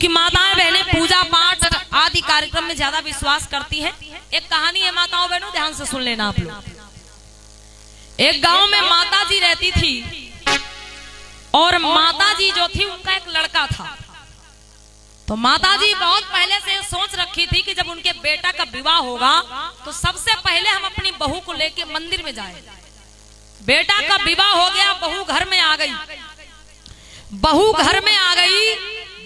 कि माताएं बहनें पूजा पाठ आदि कार्यक्रम में ज्यादा विश्वास करती हैं। एक कहानी है माताओं बहनों, ध्यान से सुन लेना आप लोग। एक गांव में माता जी रहती थी और माता जी जो थी उनका एक लड़का था। तो माता जी बहुत पहले से सोच रखी थी कि जब उनके बेटा का विवाह होगा तो सबसे पहले हम अपनी बहू को लेके मंदिर में जाएं। बेटा का विवाह हो गया, बहू घर में आ गई। बहू घर में आ गई,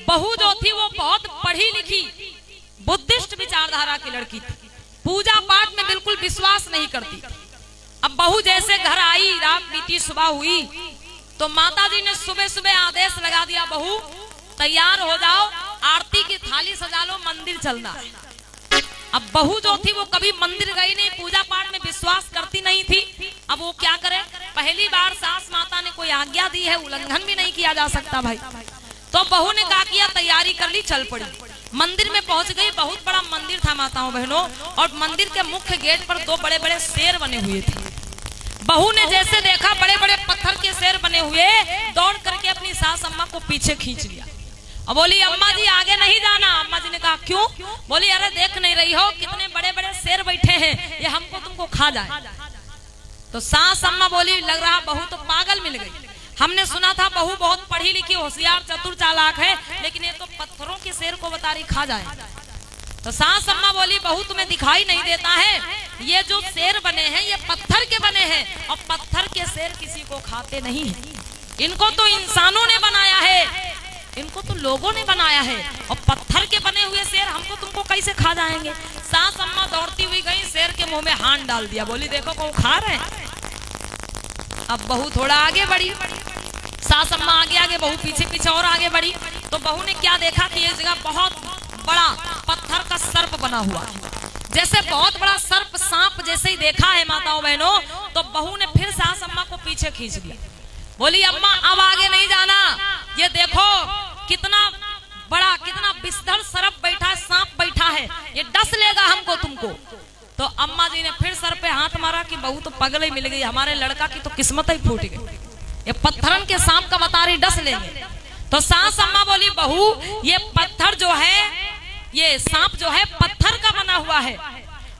बहू जो थी वो बहुत पढ़ी लिखी बुद्धिस्ट विचारधारा की लड़की थी, पूजा पाठ में बिल्कुल विश्वास नहीं करती। अब बहू जैसे घर आई, रात बीती, सुबह हुई, तो माता जी ने सुबह सुबह आदेश लगा दिया, बहू तैयार हो जाओ, आरती की थाली सजा लो, मंदिर चलना है। अब बहू जो थी वो कभी मंदिर गई नहीं, पूजा पाठ में विश्वास करती नहीं थी। अब वो क्या करे, पहली बार सास माता ने कोई आज्ञा दी है, उल्लंघन भी नहीं किया जा सकता भाई। तो बहू ने क्या किया, तैयारी कर ली, चल पड़ी, मंदिर में पहुंच गई। बहुत बड़ा मंदिर था माताओं बहनों, और मंदिर के मुख्य गेट पर दो बड़े बड़े शेर बने हुए थे। बहू ने जैसे देखा बड़े बड़े पत्थर के शेर बने हुए, दौड़ करके अपनी सास अम्मा को पीछे खींच लिया और बोली, अम्मा जी आगे नहीं जाना। अम्मा जी ने कहा क्यों? बोली, अरे देख नहीं रही हो कितने बड़े बड़े शेर बैठे हैं, ये हमको तुमको खा जाए। तो सास अम्मा बोली, लग रहा बहू तो पागल मिल गई, हमने सुना था बहू बहुत पढ़ी लिखी होशियार चतुर चालाक है, लेकिन ये तो पत्थरों के शेर को बता रही खा जाए। तो सास अम्मा बोली, बहू तुम्हें दिखाई नहीं देता है, ये जो शेर बने हैं ये पत्थर के बने हैं, और पत्थर के शेर किसी को खाते नहीं है, इनको तो इंसानों ने बनाया है, इनको तो लोगों ने बनाया है, और पत्थर के बने हुए शेर हमको तुमको कैसे खा जाएंगे। सास अम्मा दौड़ती हुई गई, शेर के मुंह में हाथ डाल दिया, बोली देखो को खा रहे हैं। अब बहू थोड़ा आगे बढ़ी, सास अम्मा आगे आगे, बहू पीछे पीछे और आगे बढ़ी। तो बहू ने क्या देखा कि एक जगह बहुत बड़ा पत्थर का सर्प बना हुआ है। जैसे बहुत बड़ा सर्प सांप जैसे ही देखा है माताओं बहनों, तो बहू ने फिर सास अम्मा को पीछे खींच लिया, बोली अम्मा अब आगे नहीं जाना, ये देखो कितना बड़ा कितना विषधर सर्प बैठा है, सांप बैठा है, ये डस लेगा हमको तुमको। तो अम्मा जी ने फिर सर पे हाथ मारा कि बहू तो पगल ही मिल गई, हमारे लड़का की तो किस्मत ही फूट गई, ये पत्थरन के सांप का बता रही डस लेंगे। तो सास अम्मा बोली, बहू ये पत्थर जो है, ये सांप जो है पत्थर का बना हुआ है,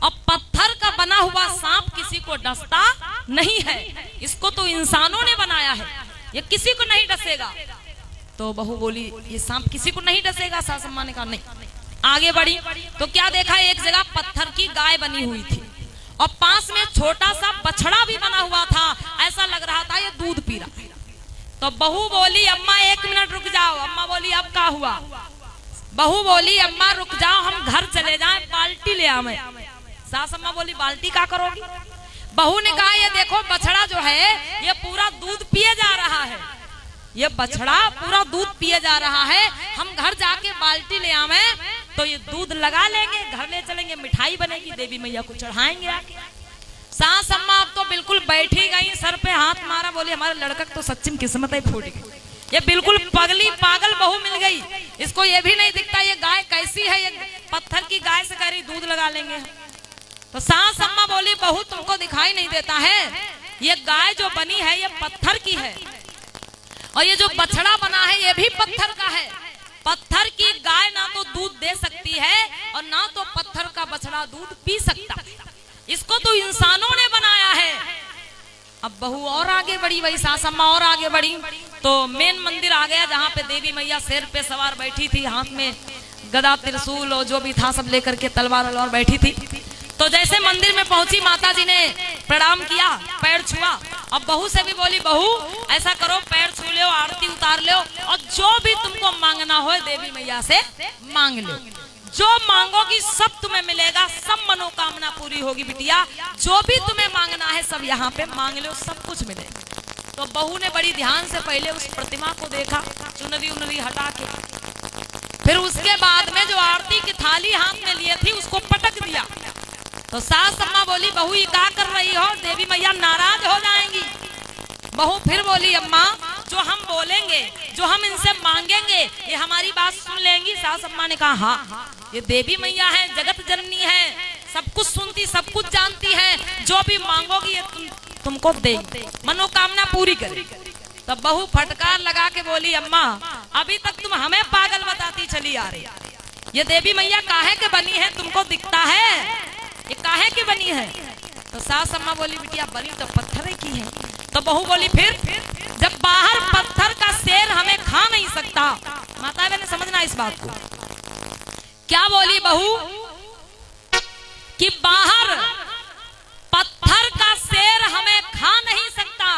और पत्थर का बना हुआ सांप किसी को डसता नहीं है, इसको तो इंसानों ने बनाया है, ये किसी को नहीं डसेगा। तो बहू बोली ये सांप किसी को नहीं डसेगा। सास अम्मा ने कहा नहीं। आगे बढ़ी तो क्या देखा, एक जगह पत्थर की गाय बनी हुई थी, और पास में छोटा सा बछड़ा भी बना हुआ था, ऐसा लग रहा था ये दूध पी रहा। तो बहू बोली अम्मा 1 मिनट रुक जाओ। अम्मा बोली अब क्या हुआ? बहू बोली अम्मा रुक जाओ, हम घर चले जाएं, बाल्टी ले आवे। सास अम्मा बोली बाल्टी क्या करोगी? बहू ने कहा ये देखो बछड़ा जो है ये पूरा दूध पिए जा रहा है, ये बछड़ा पूरा दूध पिए जा रहा है, हम घर जाके बाल्टी ले आवे तो ये दूध लगा लेंगे, घर ले चलेंगे, मिठाई बनेगी, देवी मैया को चढ़ाएंगे आके। सास अम्मा अब तो बिल्कुल बैठी गई, सर पे हाथ मारा, बोली हमारे लड़का तो सच्ची में किस्मत ही फूट गई, ये बिल्कुल पगली पागल बहू मिल गई, इसको ये भी नहीं दिखता ये गाय कैसी है, ये पत्थर की गाय से कह रही दूध लगा लेंगे। तो सास अम्मा बोली बहू तुमको दिखाई नहीं देता है, ये गाय जो बनी है ये पत्थर की है, और ये जो बछड़ा बना है ये भी पत्थर का है। पत्थर की गाय ना तो दूध दे सकती है और ना तो पत्थर का बछड़ा दूध पी सकता, इसको तो इंसानों ने बनाया है। अब बहू और आगे बढ़ी, वही सास अम्मा और आगे बढ़ी तो मेन मंदिर आ गया, जहाँ पे देवी मैया शेर पे सवार बैठी थी, हाथ में गदा त्रिशूल और जो भी था सब लेकर के तलवार वलवार बैठी थी। तो जैसे मंदिर में पहुंची माता जी ने प्रणाम किया, पैर छुआ, अब बहू से भी बोली बहू ऐसा करो पैर छू लो, आरती उतार लो, और जो भी तुमको मांगना हो देवी मैया से मांग लो, जो मांगोगी सब तुम्हें मिलेगा, सब मनोकामना पूरी होगी बिटिया, जो भी तुम्हें मांगना है सब यहाँ पे मांग लो, सब कुछ मिलेगा। तो बहू ने बड़ी ध्यान से पहले उस प्रतिमा को देखा, चुनरी उनरी हटा के, फिर उसके बाद में जो आरती की थाली हाथ में लिए थी उसको पटक दिया। तो सास अम्मा बोली बहू ये क्या कर रही हो, देवी मैया नाराज हो जाएंगी। बहू फिर बोली अम्मा जो हम बोलेंगे, जो हम इनसे मांगेंगे ये हमारी बात सुन लेंगी। सास अम्मा ने कहा हाँ, ये देवी मैया है, जगत जननी है, सब कुछ सुनती सब कुछ जानती है, जो भी मांगोगी ये तुमको देगी, मनोकामना पूरी करेगी। तब बहू फटकार लगा के बोली, अम्मा अभी तक तुम हमें पागल बताती चली आ रही, ये देवी मैया काहे के बनी है, तुमको दिखता है ये काहे की बनी है? तो सास अम्मा बोली, बिटिया बनी तो पत्थर की है। तो बहू बोली, फिर जब बाहर पत्थर का शेर हमें खा नहीं सकता, माता बहन समझना इस बात को। क्या बोली बहू कि बाहर पत्थर का शेर हमें खा नहीं सकता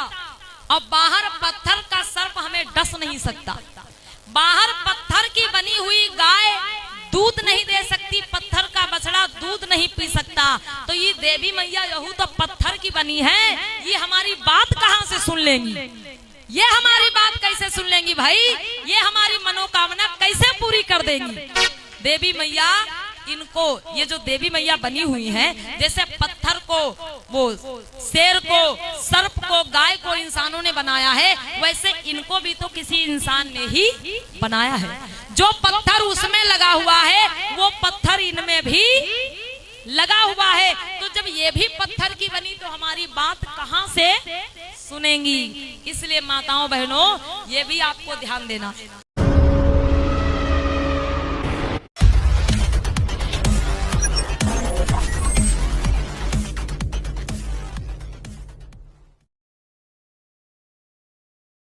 और बाहर पत्थर का सर्प हमें डस नहीं सकता। बाहर पत्थर की बनी हुई गाय दूध नहीं दे सकती, पत्थर का बछड़ा दूध नहीं पी सकता, तो ये देवी मैया यहू तो पत्थर की बनी है, ये हमारी बात कहां से सुन लेंगी? ये हमारी बात कैसे सुन लेंगी भाई? ये हमारी मनोकामना कैसे पूरी कर देंगी? देवी मैया इनको, ये जो देवी मैया बनी हुई हैं, जैसे पत्थर को, वो शेर को, सर्प को, गाय को इंसानों ने बनाया है, वैसे इनको भी तो किसी इंसान ने ही बनाया है। जो पत्थर उसमें लगा हुआ है वो पत्थर इनमें भी लगा हुआ है। तो जब ये भी पत्थर की बनी तो हमारी बात कहां से सुनेंगी? इसलिए माताओं बहनों ये भी आपको ध्यान देना।